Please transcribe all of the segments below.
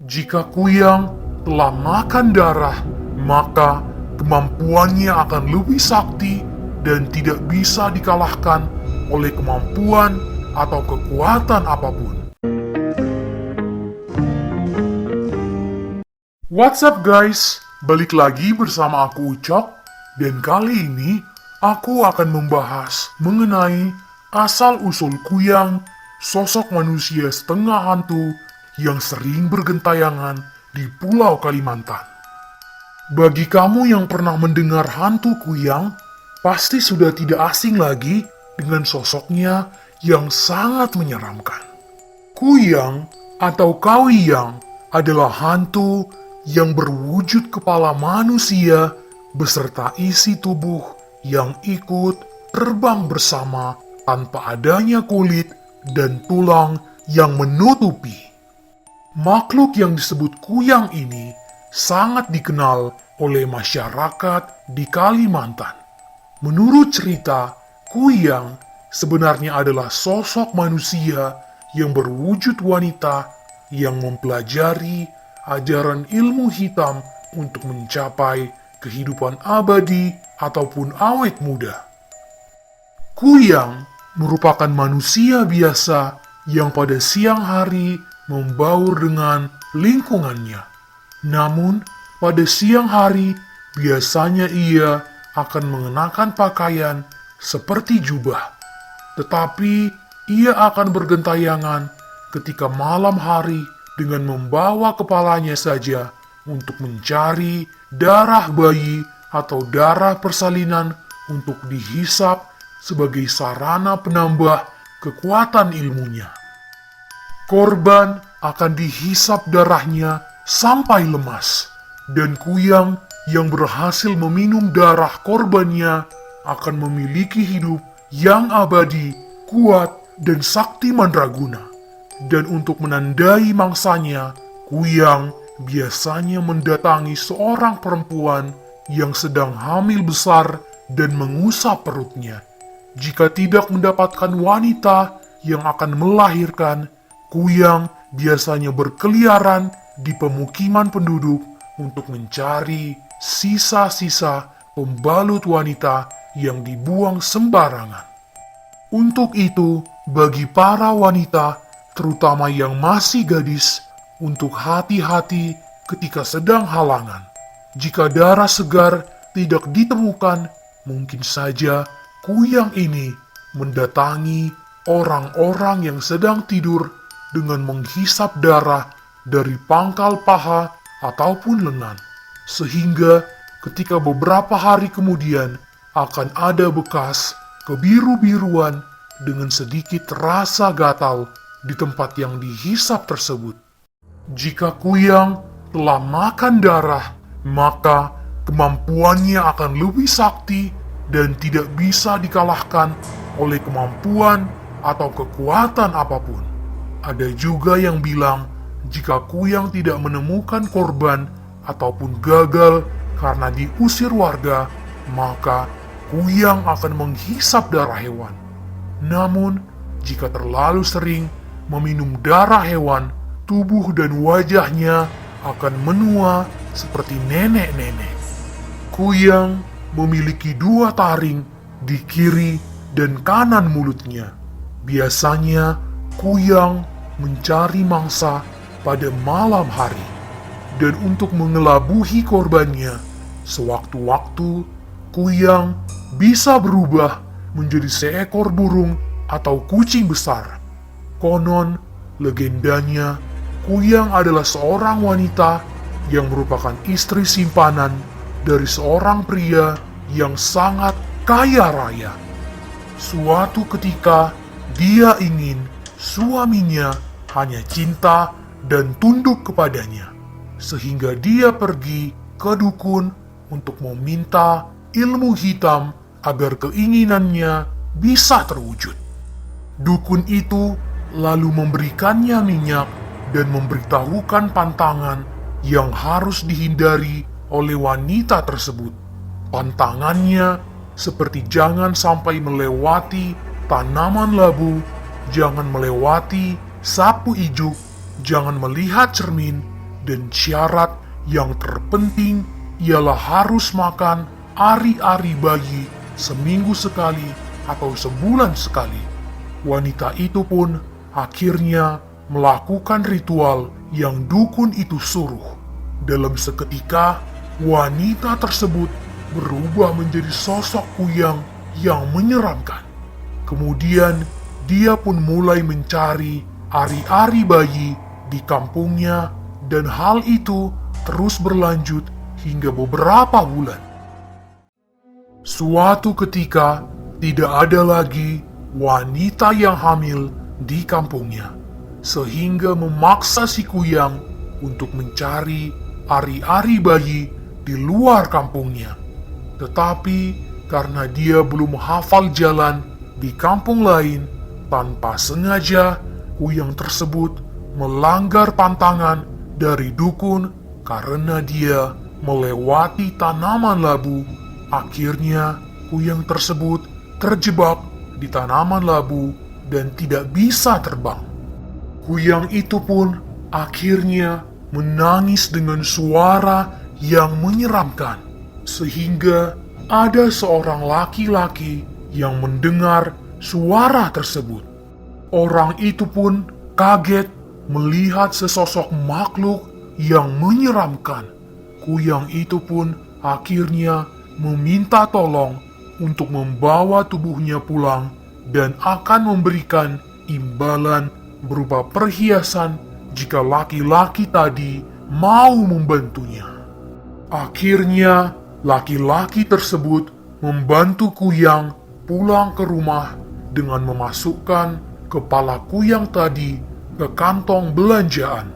Jika Kuyang telah makan darah, maka kemampuannya akan lebih sakti dan tidak bisa dikalahkan oleh kemampuan atau kekuatan apapun. What's up guys? Balik lagi bersama aku Ucok, dan kali ini aku akan membahas mengenai asal-usul Kuyang, sosok manusia setengah hantu yang sering bergentayangan di Pulau Kalimantan. Bagi kamu yang pernah mendengar hantu Kuyang, pasti sudah tidak asing lagi dengan sosoknya yang sangat menyeramkan. Kuyang atau Kauyang adalah hantu yang berwujud kepala manusia beserta isi tubuh yang ikut terbang bersama tanpa adanya kulit dan tulang yang menutupi. Makhluk yang disebut Kuyang ini sangat dikenal oleh masyarakat di Kalimantan. Menurut cerita, Kuyang sebenarnya adalah sosok manusia yang berwujud wanita yang mempelajari ajaran ilmu hitam untuk mencapai kehidupan abadi ataupun awet muda. Kuyang merupakan manusia biasa yang pada siang hari membaur dengan lingkungannya. Namun, pada siang hari biasanya ia akan mengenakan pakaian seperti jubah. Tetapi ia akan bergentayangan ketika malam hari dengan membawa kepalanya saja untuk mencari darah bayi atau darah persalinan untuk dihisap sebagai sarana penambah kekuatan ilmunya. Korban akan dihisap darahnya sampai lemas, dan Kuyang yang berhasil meminum darah korbannya akan memiliki hidup yang abadi, kuat, dan sakti mandraguna. Dan untuk menandai mangsanya, Kuyang biasanya mendatangi seorang perempuan yang sedang hamil besar dan mengusap perutnya. Jika tidak mendapatkan wanita yang akan melahirkan, Kuyang biasanya berkeliaran di pemukiman penduduk untuk mencari sisa-sisa pembalut wanita yang dibuang sembarangan. Untuk itu, bagi para wanita, terutama yang masih gadis, untuk hati-hati ketika sedang halangan. Jika darah segar tidak ditemukan, mungkin saja Kuyang ini mendatangi orang-orang yang sedang tidur dengan menghisap darah dari pangkal paha ataupun lengan. Sehingga ketika beberapa hari kemudian akan ada bekas kebiru-biruan dengan sedikit rasa gatal di tempat yang dihisap tersebut. Jika Kuyang telah makan darah, maka kemampuannya akan lebih sakti dan tidak bisa dikalahkan oleh kemampuan atau kekuatan apapun. Ada juga yang bilang jika Kuyang tidak menemukan korban ataupun gagal karena diusir warga, maka Kuyang akan menghisap darah hewan. Namun, jika terlalu sering meminum darah hewan, tubuh dan wajahnya akan menua seperti nenek-nenek. Kuyang memiliki 2 taring di kiri dan kanan mulutnya. Biasanya, Kuyang mencari mangsa pada malam hari. Dan untuk mengelabuhi korbannya, sewaktu-waktu Kuyang bisa berubah menjadi seekor burung atau kucing besar. Konon, legendanya, Kuyang adalah seorang wanita yang merupakan istri simpanan dari seorang pria yang sangat kaya raya. Suatu ketika, dia ingin suaminya hanya cinta dan tunduk kepadanya, sehingga dia pergi ke dukun untuk meminta ilmu hitam agar keinginannya bisa terwujud. Dukun itu lalu memberikannya minyak dan memberitahukan pantangan yang harus dihindari oleh wanita tersebut. Pantangannya seperti jangan sampai melewati tanaman labu, jangan melewati sapu ijuk, jangan melihat cermin, dan syarat yang terpenting ialah harus makan ari-ari bayi seminggu sekali atau sebulan sekali. Wanita itu pun akhirnya melakukan ritual yang dukun itu suruh. Dalam seketika, wanita tersebut berubah menjadi sosok kuyang yang menyeramkan. Kemudian, dia pun mulai mencari ari-ari bayi di kampungnya, dan hal itu terus berlanjut hingga beberapa bulan. Suatu ketika, tidak ada lagi wanita yang hamil di kampungnya, sehingga memaksa si kuyang untuk mencari ari-ari bayi di luar kampungnya. Tetapi karena dia belum hafal jalan di kampung lain, tanpa sengaja kuyang tersebut melanggar pantangan dari dukun karena dia melewati tanaman labu. Akhirnya kuyang tersebut terjebak di tanaman labu dan tidak bisa terbang. Kuyang itu pun akhirnya menangis dengan suara yang menyeramkan, sehingga ada seorang laki-laki yang mendengar suara tersebut. Orang itu pun kaget melihat sesosok makhluk yang menyeramkan. Kuyang itu pun akhirnya meminta tolong untuk membawa tubuhnya pulang dan akan memberikan imbalan berupa perhiasan jika laki-laki tadi mau membantunya. Akhirnya, laki-laki tersebut membantu kuyang pulang ke rumah dengan memasukkan kepala kuyang tadi ke kantong belanjaan.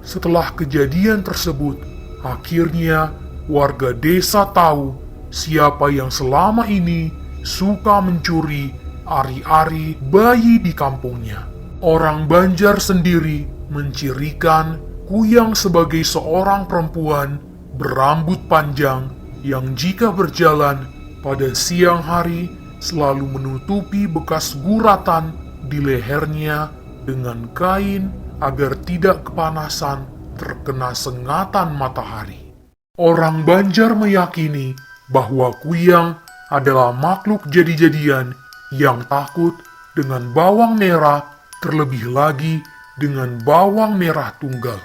Setelah kejadian tersebut, akhirnya warga desa tahu siapa yang selama ini suka mencuri ari-ari bayi di kampungnya. Orang Banjar sendiri mencirikan kuyang sebagai seorang perempuan berambut panjang yang jika berjalan pada siang hari selalu menutupi bekas guratan di lehernya dengan kain agar tidak kepanasan terkena sengatan matahari. Orang Banjar meyakini bahwa kuyang adalah makhluk jadi-jadian yang takut dengan bawang merah, terlebih lagi dengan bawang merah tunggal.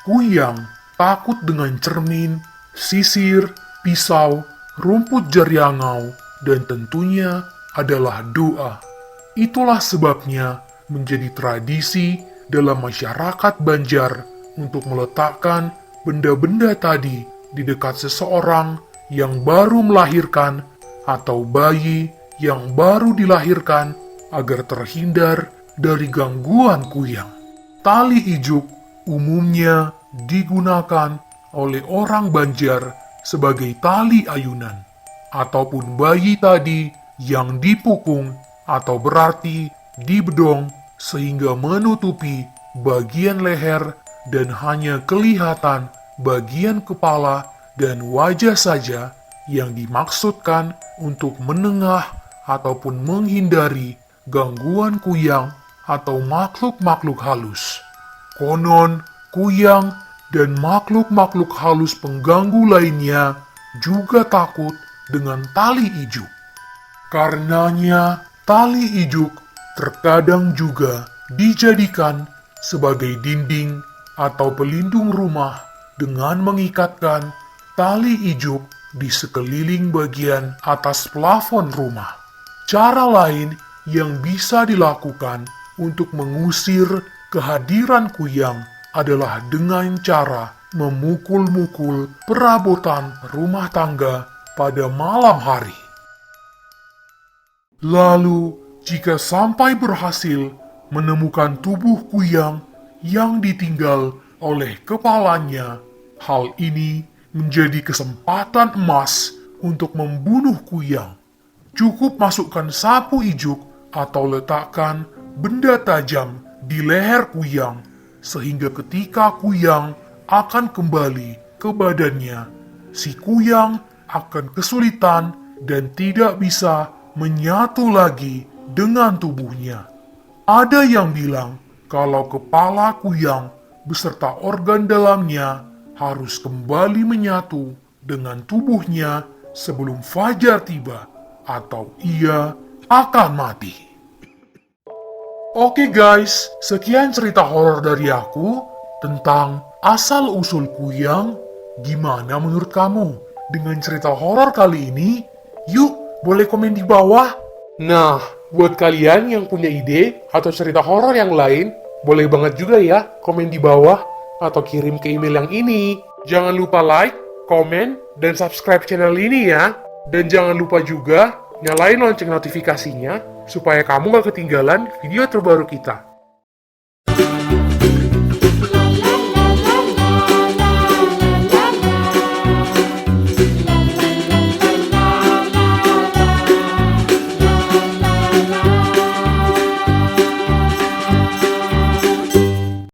Kuyang takut dengan cermin, sisir, pisau, rumput jariangau, dan tentunya adalah doa. Itulah sebabnya menjadi tradisi dalam masyarakat Banjar untuk meletakkan benda-benda tadi di dekat seseorang yang baru melahirkan atau bayi yang baru dilahirkan agar terhindar dari gangguan kuyang. Tali ijuk umumnya digunakan oleh orang Banjar sebagai tali ayunan, ataupun bayi tadi yang dipukung atau berarti dibedong sehingga menutupi bagian leher dan hanya kelihatan bagian kepala dan wajah saja yang dimaksudkan untuk menengah ataupun menghindari gangguan kuyang atau makhluk-makhluk halus. Konon, kuyang dan makhluk-makhluk halus pengganggu lainnya juga takut dengan tali ijuk. Karenanya, tali ijuk terkadang juga dijadikan sebagai dinding atau pelindung rumah dengan mengikatkan tali ijuk di sekeliling bagian atas plafon rumah. Cara lain yang bisa dilakukan untuk mengusir kehadiran kuyang adalah dengan cara memukul-mukul perabotan rumah tangga pada malam hari. Lalu, jika sampai berhasil menemukan tubuh kuyang yang ditinggal oleh kepalanya, hal ini menjadi kesempatan emas untuk membunuh kuyang. Cukup masukkan sapu ijuk atau letakkan benda tajam di leher kuyang, sehingga ketika kuyang akan kembali ke badannya, si kuyang akan kesulitan dan tidak bisa menyatu lagi dengan tubuhnya. Ada yang bilang kalau kepala kuyang beserta organ dalamnya harus kembali menyatu dengan tubuhnya sebelum fajar tiba, atau ia akan mati. Oke guys, sekian cerita horor dari aku tentang asal-usul kuyang. Gimana menurut kamu dengan cerita horor kali ini? Yuk, boleh komen di bawah. Nah, buat kalian yang punya ide atau cerita horor yang lain, boleh banget juga ya komen di bawah atau kirim ke email yang ini. Jangan lupa like, komen, dan subscribe channel ini ya. Dan jangan lupa juga nyalain lonceng notifikasinya supaya kamu gak ketinggalan video terbaru kita.